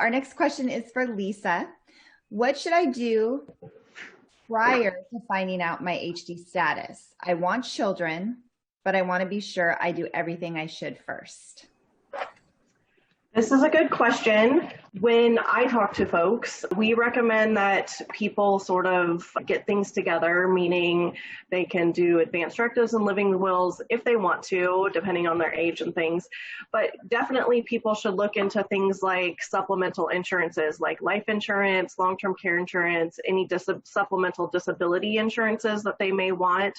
our next question is for Lisa. What should I do prior to finding out my HD status? I want children, but I want to be sure I do everything I should first. This is a good question. When I talk to folks, we recommend that people sort of get things together, meaning they can do advanced directives and living wills if they want to, depending on their age and things. But definitely people should look into things like supplemental insurances, like life insurance, long-term care insurance, any supplemental disability insurances that they may want,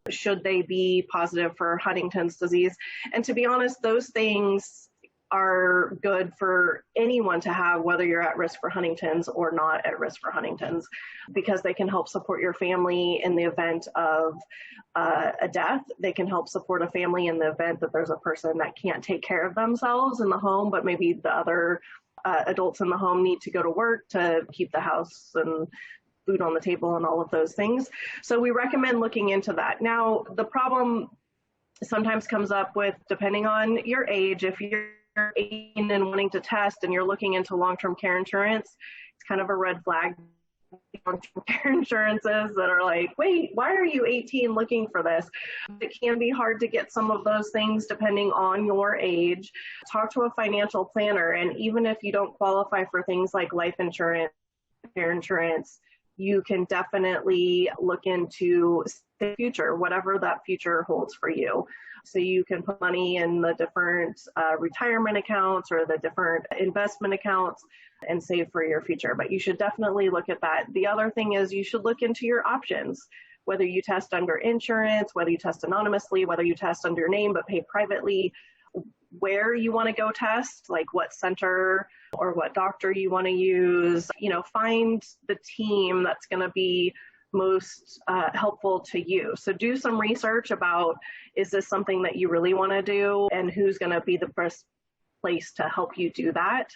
should they be positive for Huntington's disease. And to be honest, those things are good for anyone to have, whether you're at risk for Huntington's or not at risk for Huntington's, because they can help support your family in the event of a death. They can help support a family in the event that there's a person that can't take care of themselves in the home, but maybe the other adults in the home need to go to work to keep the house and food on the table and all of those things. So we recommend looking into that. Now, the problem sometimes comes up with, depending on your age, if you're 18 and wanting to test and you're looking into long-term care insurance, it's kind of a red flag. Long-term care insurances that are like, wait, why are you 18 looking for this? It can be hard to get some of those things depending on your age. Talk to a financial planner, and even if you don't qualify for things like life insurance, care insurance, you can definitely look into the future, whatever that future holds for you. So you can put money in the different retirement accounts or the different investment accounts and save for your future. But you should definitely look at that. The other thing is you should look into your options, whether you test under insurance, whether you test anonymously, whether you test under your name but pay privately, where you want to go test, like what center or what doctor you want to use. You know, find the team that's going to be most helpful to you. So do some research about, is this something that you really want to do, and who's going to be the best place to help you do that.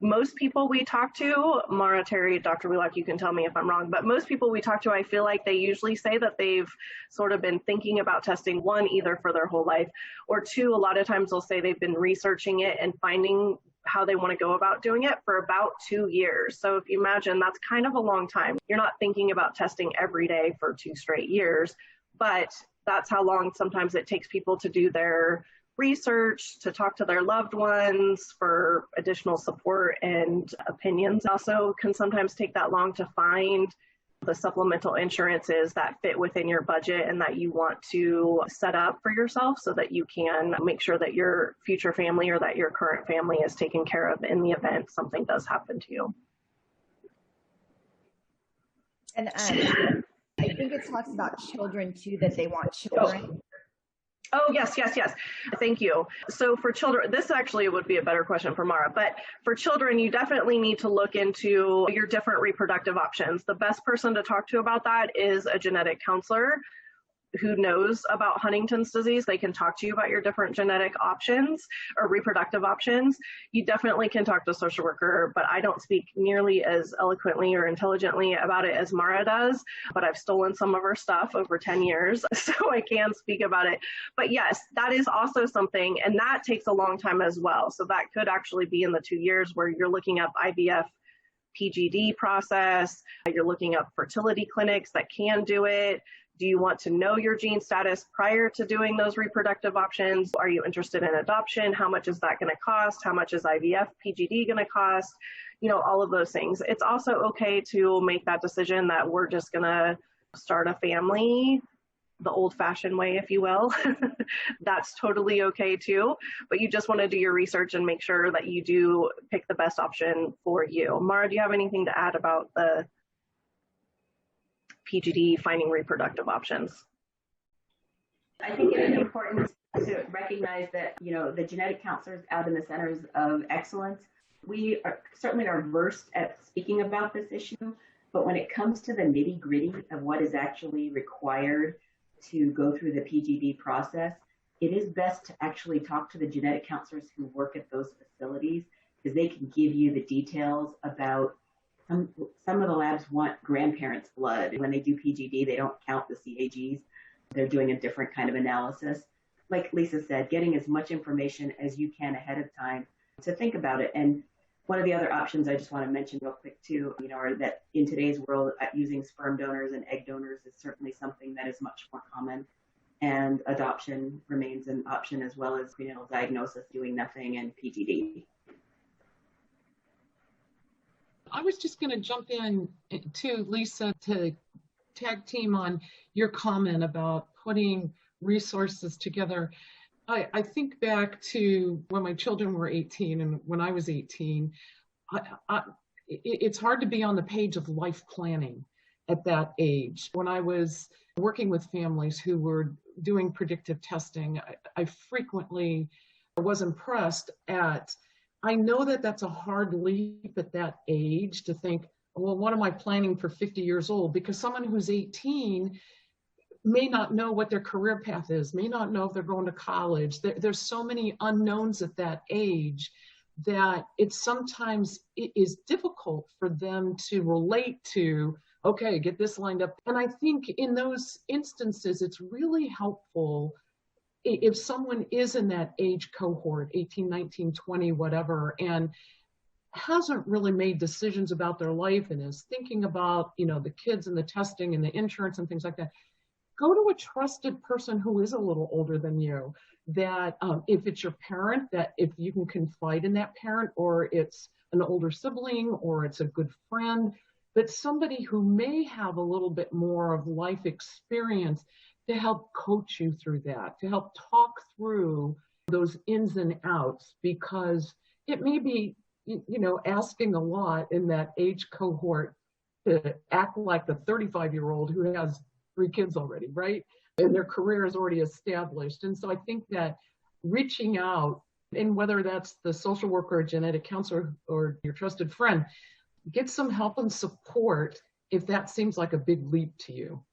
Most people we talk to, Mara, Terry, Dr. Wheelock, you can tell me if I'm wrong, but most people we talk to, I feel like they usually say that they've sort of been thinking about testing, one, either for their whole life, or two, a lot of times they'll say they've been researching it and finding how they want to go about doing it for about 2 years. So if you imagine, that's kind of a long time. You're not thinking about testing every day for 2 straight years, but that's how long sometimes it takes people to do their research, to talk to their loved ones for additional support and opinions. Also can sometimes take that long to find the supplemental insurances that fit within your budget and that you want to set up for yourself so that you can make sure that your future family or that your current family is taken care of in the event something does happen to you. And I think it talks about children too, that they want children. Oh, yes. Thank you. So for children, this actually would be a better question for Mara, but for children, you definitely need to look into your different reproductive options. The best person to talk to about that is a genetic counselor who knows about Huntington's disease. They can talk to you about your different genetic options or reproductive options. You definitely can talk to a social worker, but I don't speak nearly as eloquently or intelligently about it as Mara does, but I've stolen some of her stuff over 10 years, so I can speak about it. But yes, that is also something, and that takes a long time as well. So that could actually be in the 2 years where you're looking up IVF PGD process, you're looking up fertility clinics that can do it. Do you want to know your gene status prior to doing those reproductive options? Are you interested in adoption? How much is that going to cost? How much is IVF PGD going to cost? You know, all of those things. It's also okay to make that decision that we're just going to start a family the old-fashioned way, if you will. That's totally okay too. But you just want to do your research and make sure that you do pick the best option for you. Mara, do you have anything to add about the PGD finding reproductive options? I think it is important to recognize that, you know, the genetic counselors out in the centers of excellence, we certainly are versed at speaking about this issue, but when it comes to the nitty gritty of what is actually required to go through the PGD process, it is best to actually talk to the genetic counselors who work at those facilities, because they can give you the details about some of the labs want grandparents' blood. When they do PGD, they don't count the CAGs. They're doing a different kind of analysis. Like Lisa said, getting as much information as you can ahead of time to think about it. And One of the other options I just want to mention real quick too, are that in today's world, using sperm donors and egg donors is certainly something that is much more common. And adoption remains an option, as well as prenatal diagnosis, doing nothing, and PTD. I was just going to jump in to Lisa to tag team on your comment about putting resources together. I think back to when my children were 18 and when I was 18. It's hard to be on the page of life planning at that age. When I was working with families who were doing predictive testing, I frequently was impressed at, I know that that's a hard leap at that age to think, well, what am I planning for 50 years old? Because someone who's 18 may not know what their career path is, may not know if they're going to college. There's so many unknowns at that age that it is difficult for them to relate to, okay, get this lined up. And I think in those instances, it's really helpful if someone is in that age cohort, 18, 19, 20, whatever, and hasn't really made decisions about their life and is thinking about, the kids and the testing and the insurance and things like that, go to a trusted person who is a little older than you, that if it's your parent, that if you can confide in that parent, or it's an older sibling, or it's a good friend, but somebody who may have a little bit more of life experience to help coach you through that, to help talk through those ins and outs, because it may be, asking a lot in that age cohort to act like the 35-year-old who has 3 kids already, right? And their career is already established. And so I think that reaching out, and whether that's the social worker, or genetic counselor, or your trusted friend, get some help and support if that seems like a big leap to you.